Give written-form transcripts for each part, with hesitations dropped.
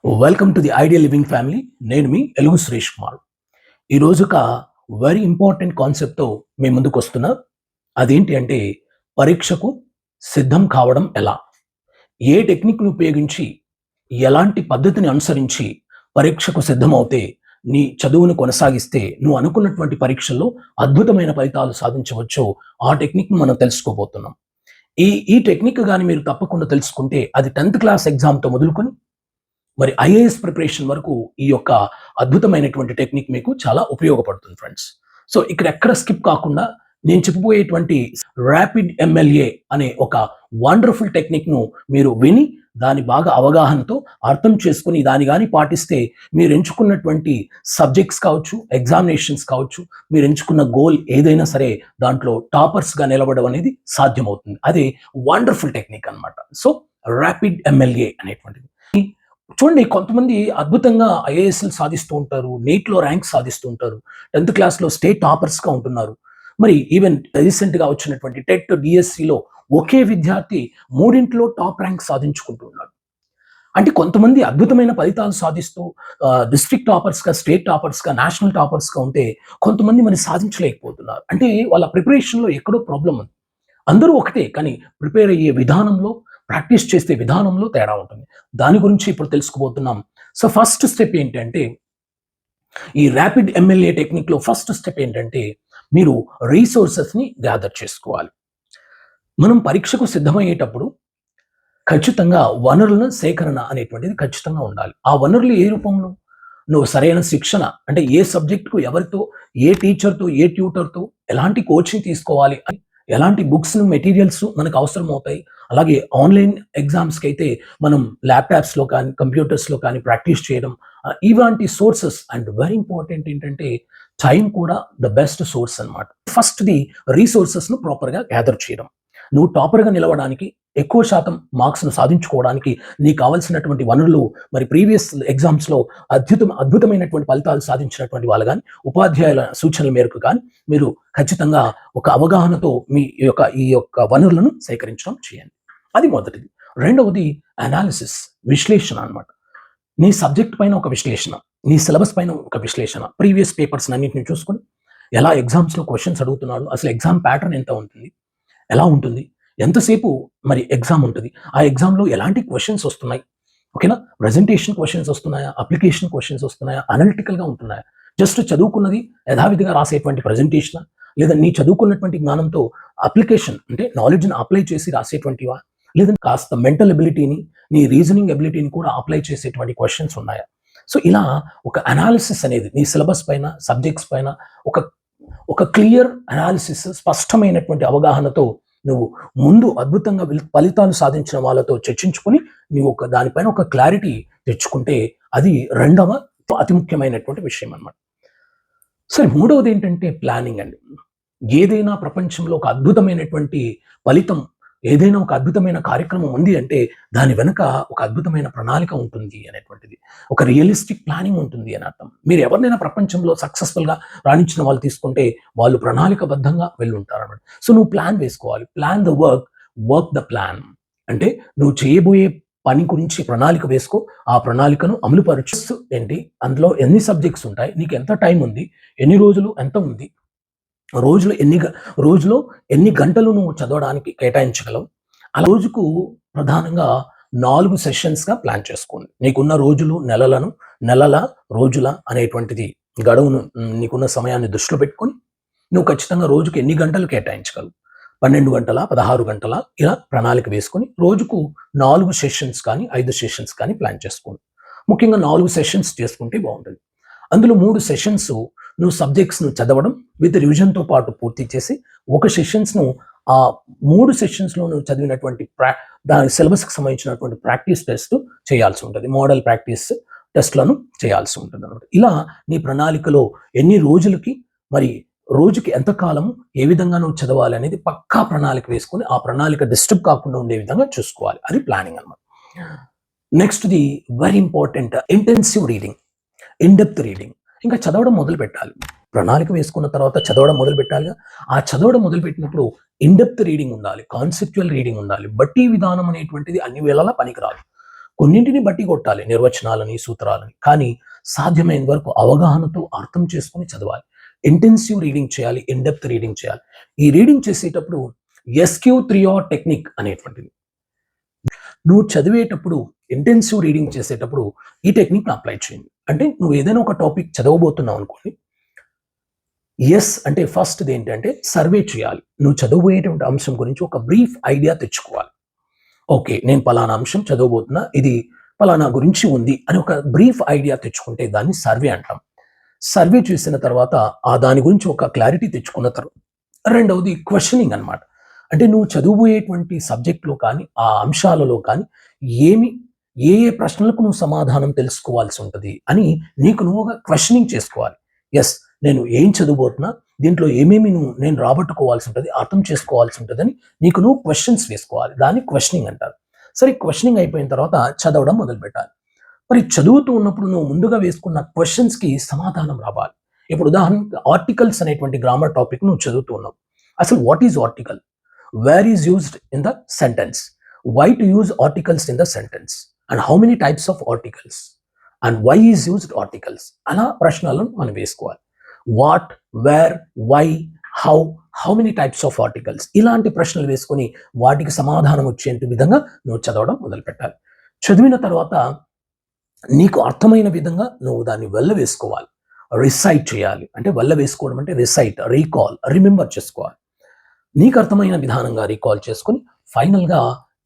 Welcome to the ideal living family. నేను మీ ఎలుగు సురేష్ కుమార్. ఈరోజు ఒక వెరీ ఇంపార్టెంట్ కాన్సెప్ట్తో మీ ముందుకు వస్తున్నా. అదేంటి అంటే పరీక్షకు సిద్ధం కావడం ఎలా, ఏ టెక్నిక్ను ఉపయోగించి, ఎలాంటి పద్ధతిని అనుసరించి పరీక్షకు సిద్ధమవుతే నీ చదువును కొనసాగిస్తే నువ్వు అనుకున్నటువంటి పరీక్షల్లో అద్భుతమైన ఫలితాలు సాధించవచ్చో ఆ టెక్నిక్ను మనం తెలుసుకోబోతున్నాం. ఈ టెక్నిక్ కానీ మీరు తప్పకుండా తెలుసుకుంటే అది 10th క్లాస్ ఎగ్జామ్తో మొదలుకొని మరి ఐఏఎస్ ప్రిపరేషన్ వరకు ఈ యొక్క అద్భుతమైనటువంటి టెక్నిక్ మీకు చాలా ఉపయోగపడుతుంది ఫ్రెండ్స్. సో ఇక్కడ ఎక్కడ స్కిప్ కాకుండా నేను చెప్పబోయేటువంటి ర్యాపిడ్ ఎంఎల్ఏ అనే ఒక వండర్ఫుల్ టెక్నిక్ను మీరు విని దాని బాగా అవగాహనతో అర్థం చేసుకుని దాని కానీ పాటిస్తే మీరు ఎంచుకున్నటువంటి సబ్జెక్ట్స్ కావచ్చు, ఎగ్జామినేషన్స్ కావచ్చు, మీరు ఎంచుకున్న గోల్ ఏదైనా సరే దాంట్లో టాపర్స్గా నిలబడడం అనేది సాధ్యమవుతుంది. అదే వండర్ఫుల్ టెక్నిక్ అన్నమాట. సో ర్యాపిడ్ ఎంఎల్ఏ అనేటువంటిది చూడండి, కొంతమంది అద్భుతంగా ఐఏఎస్లు సాధిస్తూ ఉంటారు, నీట్లో ర్యాంక్ సాధిస్తూ ఉంటారు, 10th క్లాస్లో స్టేట్ టాపర్స్గా ఉంటున్నారు. మరి ఈవెన్ రీసెంట్గా వచ్చినటువంటి టెట్ డిఎస్సిలో ఒకే విద్యార్థి 3 టాప్ ర్యాంక్ సాధించుకుంటున్నారు. అంటే కొంతమంది అద్భుతమైన ఫలితాలు సాధిస్తూ డిస్ట్రిక్ట్ టాపర్స్గా, స్టేట్ టాపర్స్గా, నేషనల్ టాపర్స్గా ఉంటే కొంతమంది మరి సాధించలేకపోతున్నారు. అంటే వాళ్ళ ప్రిపరేషన్లో ఎక్కడో ప్రాబ్లం ఉంది. అందరూ ఒకటే, కానీ ప్రిపేర్ అయ్యే విధానంలో, ప్రాక్టీస్ చేసే విధానంలో తేడా ఉంటుంది. దాని గురించి ఇప్పుడు తెలుసుకోబోతున్నాం. సో ఫస్ట్ స్టెప్ ఏంటంటే, ఈ ర్యాపిడ్ ఎంఎల్ఏ టెక్నిక్లో ఫస్ట్ స్టెప్ ఏంటంటే మీరు రీసోర్సెస్ని గ్యాదర్ చేసుకోవాలి. మనం పరీక్షకు సిద్ధమయ్యేటప్పుడు ఖచ్చితంగా వనరుల సేకరణ అనేటువంటిది ఖచ్చితంగా ఉండాలి. ఆ వనరులు ఏ రూపంలో? నువ్వు సరైన శిక్షణ, అంటే ఏ సబ్జెక్టుకు ఎవరితో, ఏ టీచర్తో, ఏ ట్యూటర్తో ఎలాంటి కోచింగ్ తీసుకోవాలి, ఎలాంటి బుక్స్, మెటీరియల్స్ మనకు అవసరం అవుతాయి. అలాగే ఆన్లైన్ ఎగ్జామ్స్కి అయితే మనం ల్యాప్టాప్స్లో కానీ, కంప్యూటర్స్లో కానీ ప్రాక్టీస్ చేయడం, ఇలాంటి సోర్సెస్. అండ్ వెరీ ఇంపార్టెంట్ ఏంటంటే టైం కూడా ద బెస్ట్ సోర్స్ అనమాట. ఫస్ట్ది రీసోర్సెస్ను ప్రాపర్గా గ్యాదర్ చేయడం. నువ్వు టాపర్గా నిలవడానికి, ఎక్కువ శాతం మార్క్స్ను సాధించుకోవడానికి నీకు కావాల్సినటువంటి వనరులు మరి ప్రీవియస్ ఎగ్జామ్స్లో అద్భుతమైనటువంటి ఫలితాలు సాధించినటువంటి వాళ్ళు కానీ, ఉపాధ్యాయుల సూచనల మేరకు కానీ మీరు ఖచ్చితంగా ఒక అవగాహనతో ఈ యొక్క వనరులను సేకరించడం చేయండి. అది మొదటిది. రెండవది అనాలిసిస్, విశ్లేషణ అనమాట. నీ సబ్జెక్ట్ పైన ఒక విశ్లేషణ, నీ సిలబస్ పైన ఒక విశ్లేషణ, ప్రీవియస్ పేపర్స్ అన్నింటిని చూసుకొని ఎలా ఎగ్జామ్స్లో క్వశ్చన్స్ అడుగుతున్నాడు, అసలు ఎగ్జామ్ ప్యాటర్న్ ఎంత ఉంటుంది, ఎలా ఉంటుంది, ఎంతసేపు మరి ఎగ్జామ్ ఉంటుంది, ఆ ఎగ్జామ్లో ఎలాంటి క్వశ్చన్స్ వస్తున్నాయి, ఓకేనా, ప్రజెంటేషన్ క్వశ్చన్స్ వస్తున్నాయా, అప్లికేషన్ క్వశ్చన్స్ వస్తున్నాయా, అనలిటికల్గా ఉంటున్నాయా, జస్ట్ చదువుకున్నది యథావిధిగా రాసేటువంటి ప్రజెంటేషన్, లేదా నీ చదువుకున్నటువంటి జ్ఞానంతో అప్లికేషన్ అంటే నాలెడ్జ్ని అప్లై చేసి రాసేటువంటివా, లేదా కాస్త మెంటల్ ఎబిలిటీని, నీ రీజనింగ్ ఎబిలిటీని కూడా అప్లై చేసేటువంటి క్వశ్చన్స్ ఉన్నాయా. సో ఇలా ఒక అనాలిసిస్ అనేది నీ సిలబస్ పైన, సబ్జెక్ట్స్ పైన ఒక క్లియర్ అనాలిసిస్, స్పష్టమైనటువంటి అవగాహనతో నువ్వు ముందు అద్భుతంగా ఫలితాలు సాధించిన వాళ్ళతో చర్చించుకొని నువ్వు దానిపైన ఒక క్లారిటీ తెచ్చుకుంటే అది రెండవ అతి ముఖ్యమైనటువంటి విషయం అన్నమాట. సరే, మూడవది ఏంటంటే ప్లానింగ్ అండి. ఏదైనా ప్రపంచంలో ఒక అద్భుతమైనటువంటి ఫలితం, ఏదైనా ఒక అద్భుతమైన కార్యక్రమం ఉంది అంటే దాని వెనుక ఒక అద్భుతమైన ప్రణాళిక ఉంటుంది అనేటువంటిది, ఒక రియలిస్టిక్ ప్లానింగ్ ఉంటుంది అని అర్థం. మీరు ఎవరినైనా ప్రపంచంలో సక్సెస్ఫుల్గా రాణించిన వాళ్ళు తీసుకుంటే వాళ్ళు ప్రణాళికబద్ధంగా వెళ్ళుంటారు అన్నమాట. సో నువ్వు ప్లాన్ వేసుకోవాలి. Plan the work the plan. అంటే నువ్వు చేయబోయే పని గురించి ప్రణాళిక వేసుకో, ఆ ప్రణాళికను అమలుపరచు. ఏంటి అందులో ఎన్ని సబ్జెక్ట్స్ ఉంటాయి, నీకు ఎంత టైం ఉంది, ఎన్ని రోజులు ఎంత ఉంది, రోజులో ఎన్ని గంటలు నువ్వు చదవడానికి కేటాయించగలవు. అలా రోజుకు ప్రధానంగా 4 సెషన్స్గా ప్లాన్ చేసుకోండి. నీకున్న రోజులు, నెలల రోజుల అనేటువంటిది గడువును, నీకున్న సమయాన్ని దృష్టిలో పెట్టుకొని నువ్వు ఖచ్చితంగా రోజుకు ఎన్ని గంటలు కేటాయించగలవు, 12 గంటల, 16 గంటల, ఇలా ప్రణాళిక వేసుకొని రోజుకు 4 సెషన్స్ కానీ 5 సెషన్స్ కానీ ప్లాన్ చేసుకోండి. ముఖ్యంగా 4 సెషన్స్ చేసుకుంటే బాగుంటుంది. అందులో 3 సెషన్స్ నువ్వు సబ్జెక్ట్స్ను చదవడం విత్ రివిజన్తో పాటు పూర్తి చేసి, ఒక సెషన్స్ను ఆ 3 సెషన్స్లో నువ్వు చదివినటువంటి దాని సిలబస్కి సంబంధించినటువంటి ప్రాక్టీస్ టెస్ట్ చేయాల్సి ఉంటుంది, మోడల్ ప్రాక్టీస్ టెస్ట్లను చేయాల్సి ఉంటుంది అన్నమాట. ఇలా నీ ప్రణాళికలో ఎన్ని రోజులకి, మరి రోజుకి ఎంత కాలము, ఏ విధంగా నువ్వు చదవాలి అనేది పక్కా ప్రణాళిక వేసుకొని ఆ ప్రణాళిక డిస్టర్బ్ కాకుండా ఉండే విధంగా చూసుకోవాలి. అది ప్లానింగ్ అన్నమాట. నెక్స్ట్ది very important, intensive reading, in depth reading. ఇంకా చదవడం మొదలు పెట్టాలి. ప్రణాళిక వేసుకున్న తర్వాత చదవడం మొదలు పెట్టాలిగా. ఆ చదవడం మొదలుపెట్టినప్పుడు ఇన్డెప్త్ రీడింగ్ ఉండాలి, కాన్సెప్చువల్ రీడింగ్ ఉండాలి. బట్టి విధానం అనేటువంటిది అన్ని వేళలా పనికిరాదు. కొన్నింటిని బట్టి కొట్టాలి, నిర్వచనాలని, సూత్రాలని. కానీ సాధ్యమైన వరకు అవగాహనతో అర్థం చేసుకొని చదవాలి. ఇంటెన్సివ్ రీడింగ్ చేయాలి, ఇన్ డెప్త్ రీడింగ్ చేయాలి. ఈ రీడింగ్ చేసేటప్పుడు SQ3R టెక్నిక్ అనేటువంటిది నువ్వు చదివేటప్పుడు, ఇంటెన్సివ్ రీడింగ్ చేసేటప్పుడు ఈ టెక్నిక్ని అప్లై చేయండి. అంటే నువ్వు ఏదైనా ఒక టాపిక్ చదవబోతున్నావు అనుకోండి, ఎస్ అంటే ఫస్ట్ ఏంటంటే సర్వే చేయాలి. నువ్వు చదవబోయేటువంటి అంశం గురించి ఒక బ్రీఫ్ ఐడియా తెచ్చుకోవాలి. ఓకే, నేను పలానా అంశం చదవబోతున్నా, ఇది పలానా గురించి ఉంది అని ఒక బ్రీఫ్ ఐడియా తెచ్చుకుంటే దాన్ని సర్వే అంటాం. సర్వే చేసిన తర్వాత దాని గురించి ఒక క్లారిటీ తెచ్చుకున్న తర్వాత రెండవది క్వశ్చనింగ్ అన్నమాట. అంటే నువ్వు చదువుబోయేటువంటి సబ్జెక్ట్లో కానీ ఆ అంశాలలో కానీ ఏమి ఏ ఏ ప్రశ్నలకు నువ్వు సమాధానం తెలుసుకోవాల్సి ఉంటుంది అని నీకు నువ్వుగా క్వశ్చనింగ్ చేసుకోవాలి. ఎస్, నేను ఏం చదువుబోతున్నా, దీంట్లో ఏమేమి నేను రాబట్టుకోవాల్సి ఉంటుంది, అర్థం చేసుకోవాల్సి ఉంటుందని నీకు నువ్వు క్వశ్చన్స్ వేసుకోవాలి. దాన్ని క్వశ్చనింగ్ అంటారు. సరే, క్వశ్చనింగ్ అయిపోయిన తర్వాత చదవడం మొదలు పెట్టాలి. మరి చదువుతూ ఉన్నప్పుడు నువ్వు ముందుగా వేసుకున్న క్వశ్చన్స్కి సమాధానం రావాలి. ఇప్పుడు ఉదాహరణకి ఆర్టికల్స్ అనేటువంటి గ్రామర్ టాపిక్ నువ్వు చదువుతూ ఉన్నావు. అసలు what is article, where is used in the sentence, why to use articles in the sentence, and how many types of articles, and why is used articles, అలా ప్రశ్నలను మనం వేసుకోవాలి. What, where, why, how many types of articles, ఇలాంటి ప్రశ్నలు వేసుకొని వాటికి సమాధానం వచ్చేంత విధంగా నువ్వు చదవడం మొదలు పెట్టాలి. చదివిన తర్వాత నీకు అర్థమైన విధంగా నువ్వు దాన్ని వెళ్ళవేసుకోవాలి, రిసైట్ చేయాలి. అంటే వెళ్ళవేసుకోవడం అంటే రిసైట్, రీకాల్, రిమెంబర్ చేసుకోవాలి. నీకు అర్థమైన విధానంగా రీకాల్ చేసుకొని ఫైనల్గా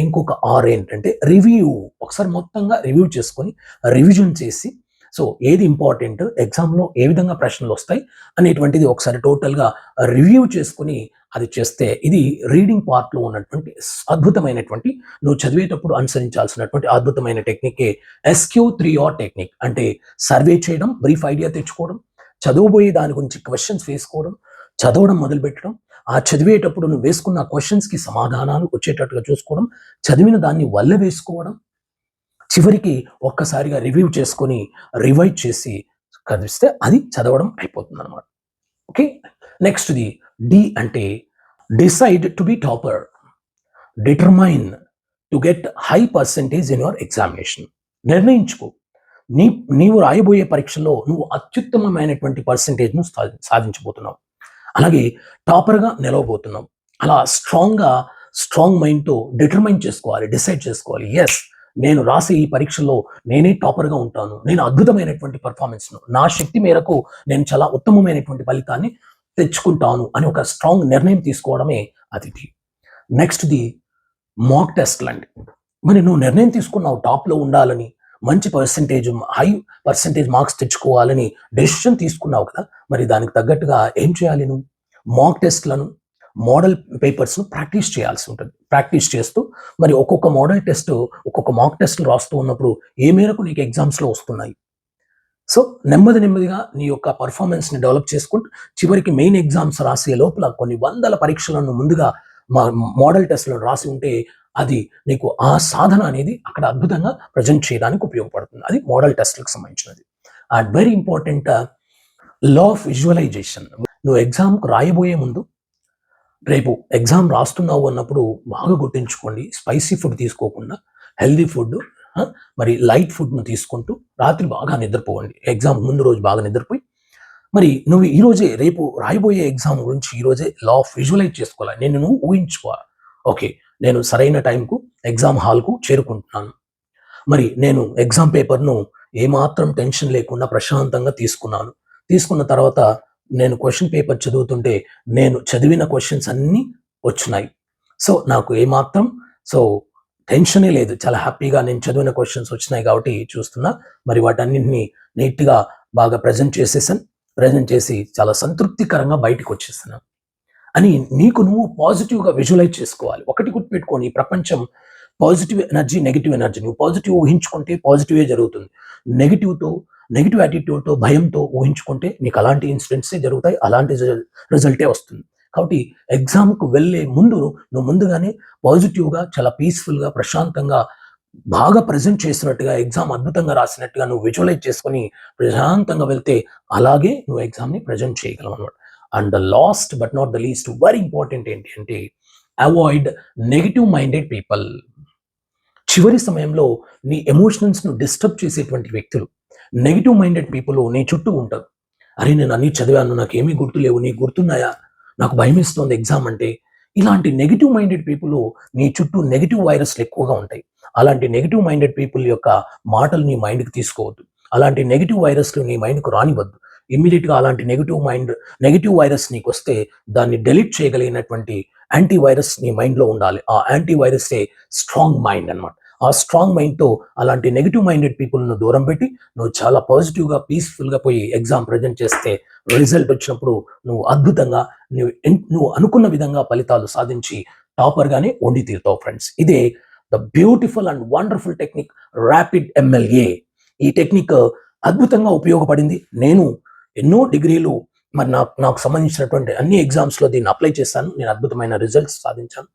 ఇంకొక ఏంటంటే రివ్యూ. ఒకసారి మొత్తంగా రివ్యూ చేసుకొని రివిజన్ చేసి, సో ఏది ఇంపార్టెంట్, ఎగ్జామ్లో ఏ విధంగా ప్రశ్నలు వస్తాయి అనేటువంటిది ఒకసారి టోటల్గా రివ్యూ చేసుకుని అది చేస్తే ఇది రీడింగ్ పార్ట్లో ఉన్నటువంటి అద్భుతమైనటువంటి, నువ్వు చదివేటప్పుడు అనుసరించాల్సినటువంటి అద్భుతమైన టెక్నికే SQ3R టెక్నిక్. అంటే సర్వే చేయడం, బ్రీఫ్ ఐడియా తెచ్చుకోవడం, చదవబోయే దాని గురించి క్వశ్చన్స్ వేసుకోవడం, చదవడం మొదలుపెట్టడం, ఆ చదివేటప్పుడు నువ్వు వేసుకున్న క్వశ్చన్స్కి సమాధానాలు వచ్చేటట్టుగా చూసుకోవడం, చదివిన దాన్ని వల్ల వేసుకోవడం, చివరికి ఒక్కసారిగా రివ్యూ చేసుకొని రివైజ్ చేసి కదిస్తే అది చదవడం అయిపోతుంది అనమాట. ఓకే, నెక్స్ట్ది డి అంటే decide to be topper, determine to get high percentage in your examination. నిర్ణయించుకో, నీవు రాయబోయే పరీక్షలో నువ్వు అత్యుత్తమమైనటువంటి పర్సెంటేజ్ను సాధించబోతున్నావు, అలాగే టాపర్గా నిలవబోతున్నావు. అలా స్ట్రాంగ్ మైండ్తో డిటర్మైన్ చేసుకోవాలి, డిసైడ్ చేసుకోవాలి. ఎస్, నేను రాసే ఈ పరీక్షలో నేనే టాపర్గా ఉంటాను, నేను అద్భుతమైనటువంటి పర్ఫార్మెన్స్ను, నా శక్తి మేరకు నేను చాలా ఉత్తమమైనటువంటి ఫలితాన్ని తెచ్చుకుంటాను అని ఒక స్ట్రాంగ్ నిర్ణయం తీసుకోవడమే అది. నెక్స్ట్ది మాక్ టెస్ట్లు అండి. మరి నువ్వు నిర్ణయం తీసుకున్నావు టాప్లో ఉండాలని, మంచి హై పర్సెంటేజ్ మార్క్స్ తెచ్చుకోవాలని డెసిషన్ తీసుకున్నావు కదా, మరి దానికి తగ్గట్టుగా ఏం చేయాలి? నువ్వు మాక్ టెస్ట్లను, మోడల్ పేపర్స్ను ప్రాక్టీస్ చేయాల్సి ఉంటుంది. ప్రాక్టీస్ చేస్తూ మరి ఒక్కొక్క మోడల్ టెస్ట్, ఒక్కొక్క మాక్ టెస్ట్ రాస్తూ ఉన్నప్పుడు ఏ మేరకు నీకు ఎగ్జామ్స్లో వస్తున్నాయి, సో నెమ్మదిగా నీ యొక్క పర్ఫార్మెన్స్ని డెవలప్ చేసుకుంటూ చివరికి మెయిన్ ఎగ్జామ్స్ రాసే లోపల కొన్ని వందల పరీక్షలను ముందుగా మోడల్ టెస్ట్లను రాసి ఉంటే అది నీకు ఆ సాధన అనేది అక్కడ అద్భుతంగా ప్రజెంట్ చేయడానికి ఉపయోగపడుతుంది. అది మోడల్ టెస్ట్లకు సంబంధించినది. And very important law of visualization. నువ్వు ఎగ్జామ్కు రాయబోయే ముందు, రేపు ఎగ్జామ్ రాస్తున్నావు అన్నప్పుడు బాగా గుర్తుంచుకోండి, స్పైసీ ఫుడ్ తీసుకోకుండా హెల్దీ ఫుడ్, మరి లైట్ ఫుడ్ను తీసుకుంటూ రాత్రి బాగా నిద్రపోవండి. ఎగ్జామ్ ముందు రోజు బాగా నిద్రపోయి మరి నువ్వు ఈరోజే రేపు రాయబోయే ఎగ్జామ్ గురించి ఈరోజే లా ఆఫ్ విజువలైజ్ చేసుకోవాలి. నువ్వు ఊహించుకోవాలి. ఓకే, నేను సరైన టైంకు ఎగ్జామ్ హాల్కు చేరుకుంటున్నాను, మరి నేను ఎగ్జామ్ పేపర్ను ఏమాత్రం టెన్షన్ లేకుండా ప్రశాంతంగా తీసుకున్న తర్వాత నేను క్వశ్చన్ పేపర్ చదువుతుంటే నేను చదివిన క్వశ్చన్స్ అన్నీ వచ్చినాయి, సో నాకు ఏమాత్రం టెన్షనే లేదు, చాలా హ్యాపీగా నేను చదివిన క్వశ్చన్స్ వచ్చినాయి కాబట్టి చూస్తున్నా, మరి వాటన్నింటినీ నీట్గా బాగా ప్రజెంట్ చేసి చాలా సంతృప్తికరంగా బయటకు వచ్చేస్తున్నాను అని నీకు నువ్వు పాజిటివ్గా విజువలైజ్ చేసుకోవాలి. ఒకటి గుర్తుపెట్టుకోని, ప్రపంచం పాజిటివ్ ఎనర్జీ, నెగిటివ్ ఎనర్జీ. నువ్వు పాజిటివ్ ఊహించుకుంటే పాజిటివే జరుగుతుంది, నెగిటివ్ యాటిట్యూడ్తో, భయంతో ఊహించుకుంటే నీకు అలాంటి ఇన్సిడెంట్సే జరుగుతాయి, అలాంటి రిజల్టే వస్తుంది. కాబట్టి ఎగ్జామ్కు వెళ్ళే ముందు నువ్వు ముందుగానే పాజిటివ్గా, చాలా పీస్ఫుల్గా, ప్రశాంతంగా, బాగా ప్రజెంట్ చేసినట్టుగా, ఎగ్జామ్ అద్భుతంగా రాసినట్టుగా నువ్వు విజువలైజ్ చేసుకొని ప్రశాంతంగా వెళ్తే అలాగే నువ్వు ఎగ్జామ్ని ప్రజెంట్ చేయగలవు అనమాట. And the last but not the least very important ఏంటి అంటే అవాయిడ్ నెగిటివ్ మైండెడ్ పీపుల్. చివరి సమయంలో నీ ఎమోషనల్స్ను డిస్టర్బ్ చేసేటువంటి వ్యక్తులు, నెగిటివ్ మైండెడ్ పీపుల్ నీ చుట్టూ ఉంటారు. అరే నేను అన్నీ చదివాను, నాకేమీ గుర్తులేవు, నీకు గుర్తున్నాయా, నాకు భయమేస్తోంది ఎగ్జామ్ అంటే. ఇలాంటి నెగిటివ్ మైండెడ్ పీపుల్ నీ చుట్టూ నెగిటివ్ వైరస్లు ఎక్కువగా ఉంటాయి. అలాంటి నెగిటివ్ మైండెడ్ పీపుల్ యొక్క మాటలు నీ మైండ్కి తీసుకోవద్దు. అలాంటి నెగిటివ్ వైరస్లు నీ మైండ్కు రానివద్దు. ఇమ్మీడియట్గా అలాంటి నెగిటివ్ వైరస్ నీకు వస్తే దాన్ని డెలీట్ చేయగలిగినటువంటి యాంటీ వైరస్ నీ మైండ్లో ఉండాలి. ఆ యాంటీ వైరస్సే స్ట్రాంగ్ మైండ్ అన్నమాట. ఆ స్ట్రాంగ్ మైండ్తో అలాంటి నెగిటివ్ మైండెడ్ పీపుల్ను దూరం పెట్టి నువ్వు చాలా పాజిటివ్గా పీస్ఫుల్గా పోయి ఎగ్జామ్ ప్రజెంట్ చేస్తే రిజల్ట్ వచ్చినప్పుడు నువ్వు అద్భుతంగా నువ్వు అనుకున్న విధంగా ఫలితాలు సాధించి టాపర్గానే ఉండి తీరుతావు ఫ్రెండ్స్. ఇదే the beautiful and wonderful technique rapid MLA. ఈ టెక్నిక్ అద్భుతంగా ఉపయోగపడింది. నేను ఎన్నో డిగ్రీలు మరి నాకు సంబంధించినటువంటి అన్ని ఎగ్జామ్స్లో దీన్ని అప్లై చేశాను. నేను అద్భుతమైన రిజల్ట్స్ సాధించాను.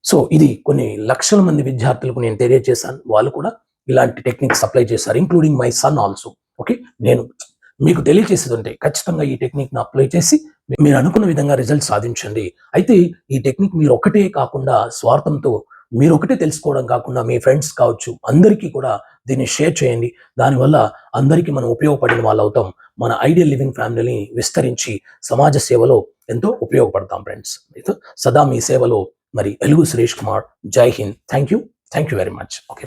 సో ఇది కొన్ని లక్షల మంది విద్యార్థులకు నేను తెలియజేశాను. వాళ్ళు కూడా ఇలాంటి టెక్నిక్స్ అప్లై చేశారు, including my son also. Okay, నేను మీకు తెలియజేసేది ఉంటే ఖచ్చితంగా ఈ టెక్నిక్ను అప్లై చేసి మీరు అనుకున్న విధంగా రిజల్ట్ సాధించండి. అయితే ఈ టెక్నిక్ మీరు ఒకటే కాకుండా స్వార్థంతో మీరు ఒకటే తెలుసుకోవడం కాకుండా మీ ఫ్రెండ్స్ కావచ్చు అందరికీ కూడా దీన్ని షేర్ చేయండి. దానివల్ల అందరికీ మనం ఉపయోగపడిన వాళ్ళు అవుతాం. మన ఐడియల్ లివింగ్ ఫ్యామిలీని విస్తరించి సమాజ సేవలో ఎంతో ఉపయోగపడతాం ఫ్రెండ్స్. సదా మీ సేవలో మరి ఎలుగు సురేష్ కుమార్. జై Hind. Thank you very much. Okay.